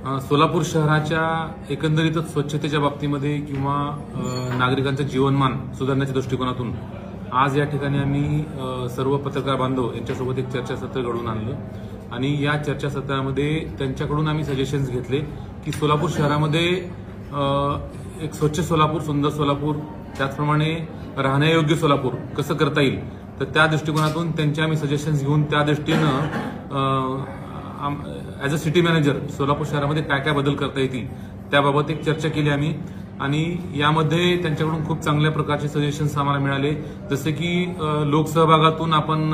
सोलापूर शहराच्या एकंदरीतच स्वच्छतेच्या बाबतीमध्ये किंवा नागरिकांचं जीवनमान सुधारण्याच्या दृष्टिकोनातून आज या ठिकाणी आम्ही सर्व पत्रकार बांधव यांच्यासोबत एक चर्चासत्र घडवून आणलं आणि या चर्चासत्रामध्ये त्यांच्याकडून आम्ही सजेशन्स घेतले की सोलापूर शहरामध्ये एक स्वच्छ सोलापूर, सुंदर सोलापूर, त्याचप्रमाणे राहण्यायोग्य सोलापूर कसं करता येईल, तर त्या दृष्टिकोनातून त्यांचे आम्ही सजेशन्स घेऊन त्या दृष्टीनं as a city manager Solapur शहरामध्ये काय काय बदल करता येतील त्याबाबत एक चर्चा केली आम्ही आणि यामध्ये त्यांच्याकडून खूप चांगल्या प्रकारचे सजेशन्स आम्हाला मिळाले, जसे की लोकसहभागातून आपण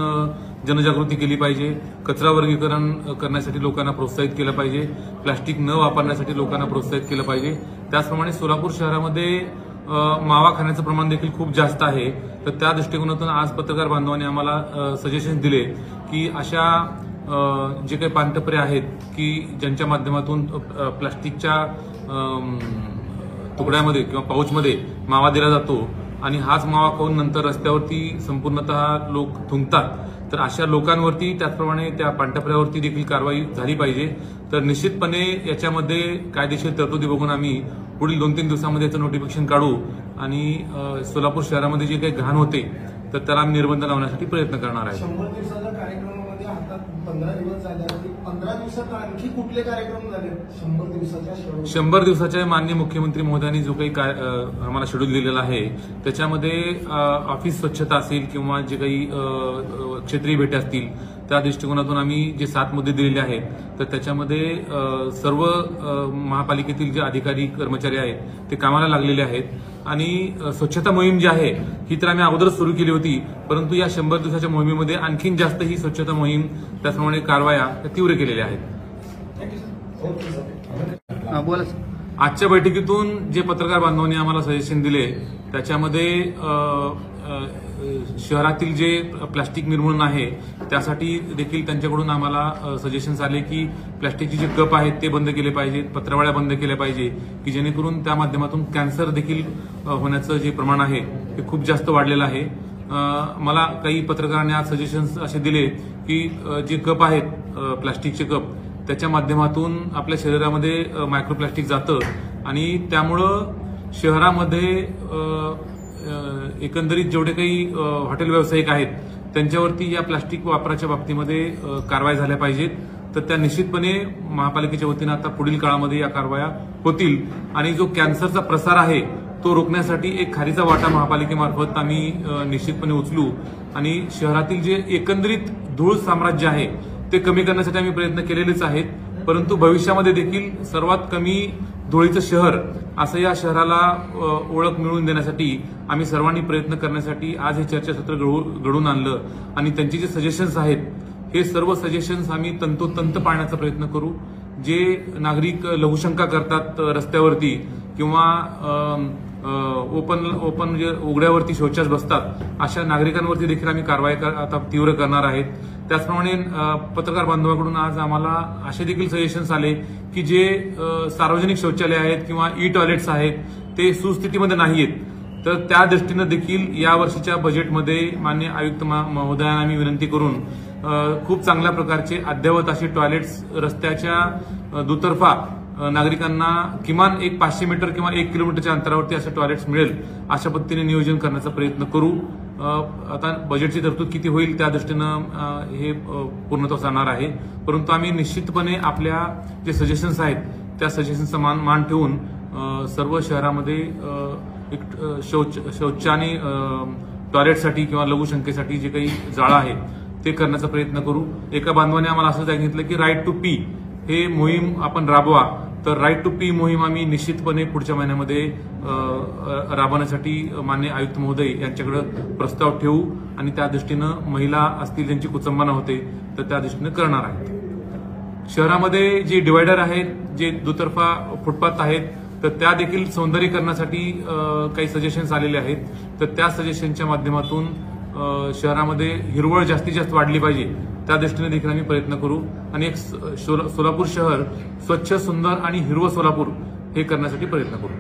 जनजागृती केली पाहिजे, कचरा वर्गीकरण करण्यासाठी लोकांना प्रोत्साहित केलं पाहिजे, प्लास्टिक न वापरण्यासाठी लोकांना प्रोत्साहित केलं पाहिजे. त्याचप्रमाणे सोलापूर शहरामध्ये मावा खाण्याचं प्रमाण देखील खूप जास्त आहे, तर त्या दृष्टिकोनातून आज पत्रकार बांधवांनी आम्हाला सजेशन्स दिले की अशा जे काही पानटपरे आहेत की ज्यांच्या माध्यमातून प्लास्टिकच्या तुकड्यामध्ये किंवा पाऊचमध्ये मावा दिला जातो आणि हाच मावा खाऊन नंतर रस्त्यावरती संपूर्णतः लोक थुंकतात, तर अशा लोकांवरती त्याचप्रमाणे त्या पानटपऱ्यावरती देखील कारवाई झाली पाहिजे. तर निश्चितपणे याच्यामध्ये कायदेशीर तरतुदी बघून आम्ही पुढील 2-3 दिवसांमध्ये याचं नोटिफिकेशन काढू आणि सोलापूर शहरामध्ये जे काही घाण होते तर त्याला आम्ही निर्बंध लावण्यासाठी प्रयत्न करणार आहे. 100 दिवसाच्या कार्यक्रमामध्ये आता 15 दिवस झाले, 15 दिवसात आणखी कुठले कार्यक्रम झाले? 100 दिवसाच्या माननीय मुख्यमंत्री महोदयांनी जो काही आम्हाला शेड्यूल दिलेला आहे त्याच्यामध्ये ऑफिस स्वच्छता असेल किंवा जे काही क्षेत्रीय भेटी असतील त्या दृष्टिकोनातून आम्ही जे 7 मुद्दे दिलेले आहेत तर त्याच्यामध्ये सर्व महापालिकेतील जे अधिकारी कर्मचारी आहेत ते कामाला लागलेले आहेत आणि स्वच्छता मोहीम जी आहे ही तर आम्ही अगोदरच सुरू केली होती, परंतु या 100 दिवसाच्या मोहिमेमध्ये आणखीन जास्त ही स्वच्छता मोहीम त्याचप्रमाणे कारवाया तीव्र केलेल्या आहेत. आजच्या बैठकीतून जे पत्रकार बांधवांनी आम्हाला सजेशन दिले त्याच्यामध्ये शहरातील जे प्लास्टिक निर्मूलन आहे त्यासाठी देखील त्यांच्याकडून आम्हाला सजेशन्स आले की प्लास्टिकचे जे कप आहेत ते बंद केले पाहिजेत, पत्रावळ्या बंद केल्या पाहिजे की जेणेकरून त्या माध्यमातून कॅन्सर देखील होण्याचं जे प्रमाण आहे ते खूप जास्त वाढलेलं आहे. मला काही पत्रकारांनी आज सजेशन्स असे दिले की जे कप आहेत प्लास्टिकचे कप त्याच्या माध्यमातून आपल्या शरीरामध्ये मायक्रोप्लास्टिक जातं आणि त्यामुळं शहरामध्ये एकंदरीत जेवढे काही हॉटेल व्यावसायिक आहेत त्यांच्यावरती या प्लास्टिक वापराच्या बाबतीमध्ये कारवाई झाल्या पाहिजेत. तर त्या निश्चितपणे महापालिकेच्या वतीनं आता पुढील काळामध्ये या कारवाया होतील आणि जो कॅन्सरचा प्रसार आहे तो रोखण्यासाठी एक खारीचा वाटा महापालिकेमार्फत आम्ही निश्चितपणे उचलू आणि शहरातील जे एकंदरीत धूळ साम्राज्य आहे ते कमी करण्यासाठी आम्ही प्रयत्न केलेलेच आहेत, परंतु भविष्यामध्ये देखील सर्वात कमी धुळीचं शहर असं या शहराला ओळख मिळवून देण्यासाठी आम्ही सर्वांनी प्रयत्न करण्यासाठी आज हे चर्चासत्र घडवून आणलं आणि त्यांचे जे सजेशन्स आहेत हे सर्व सजेशन्स आम्ही तंतोतंत पाळण्याचा प्रयत्न करू. जे नागरिक लघुशंका करतात रस्त्यावरती किंवा ओपन म्हणजे उघड्यावरती शौचास बसतात अशा नागरिकांवरती देखील आम्ही कारवाई आता तीव्र करणार आहेत. त्याचप्रमाणे पत्रकार बांधवांकडून आज आम्हाला असे देखील सजेशन्स आले की जे सार्वजनिक शौचालय आहेत किंवा ई टॉयलेट्स आहेत ते सुस्थितीमध्ये नाहीयेत, तर त्या दृष्टीनं देखील या वर्षीच्या बजेटमध्ये माननीय आयुक्त महोदयांना आम्ही विनंती करून खूप चांगल्या प्रकारचे अद्ययावत असे टॉयलेट्स रस्त्याच्या दुतर्फा नागरिकांना किमान एक 500 मीटर किंवा 1 किलोमीटरच्या अंतरावरती असे टॉयलेट्स मिळेल अशा पद्धतीने नियोजन करण्याचा प्रयत्न करू. आता बजेटची तरतूद किती होईल त्या दृष्टीनं हे पूर्णत्वास जाणार आहे, परंतु आम्ही निश्चितपणे आपल्या जे सजेशन्स आहेत त्या सजेशन्सचा मान ठेवून सर्व शहरामध्ये एक शौच आणि टॉयलेटसाठी किंवा लघुशंकेसाठी जे काही जाळं आहे ते करण्याचा प्रयत्न करू. एका बांधवाने आम्हाला असं सांगितलं की राईट टू पी हे मोहीम आपण राबवा, तर राईट टू पी मोहीम आम्ही निश्चितपणे पुढच्या महिन्यामध्ये राबवण्यासाठी माननीय आयुक्त महोदय यांच्याकडे प्रस्ताव ठेवू आणि त्या दृष्टीनं महिला असतील ज्यांची कुचंबना होते तर त्या दृष्टीनं करणार आहेत. शहरामध्ये जे डिवायडर आहेत, जे दुतर्फा फुटपाथ आहेत तर त्या देखील सौंदर्यीकरणासाठी काही सजेशन्स आलेले आहेत, तर त्या सजेशनच्या माध्यमातून शहरामध्ये हिरवळ जास्तीत जास्त वाढली पाहिजे त्या दृष्टीने देखील आम्ही प्रयत्न करू आणि एक सोलापूर शहर स्वच्छ, सुंदर आणि हिरवं सोलापूर हे करण्यासाठी प्रयत्न करू.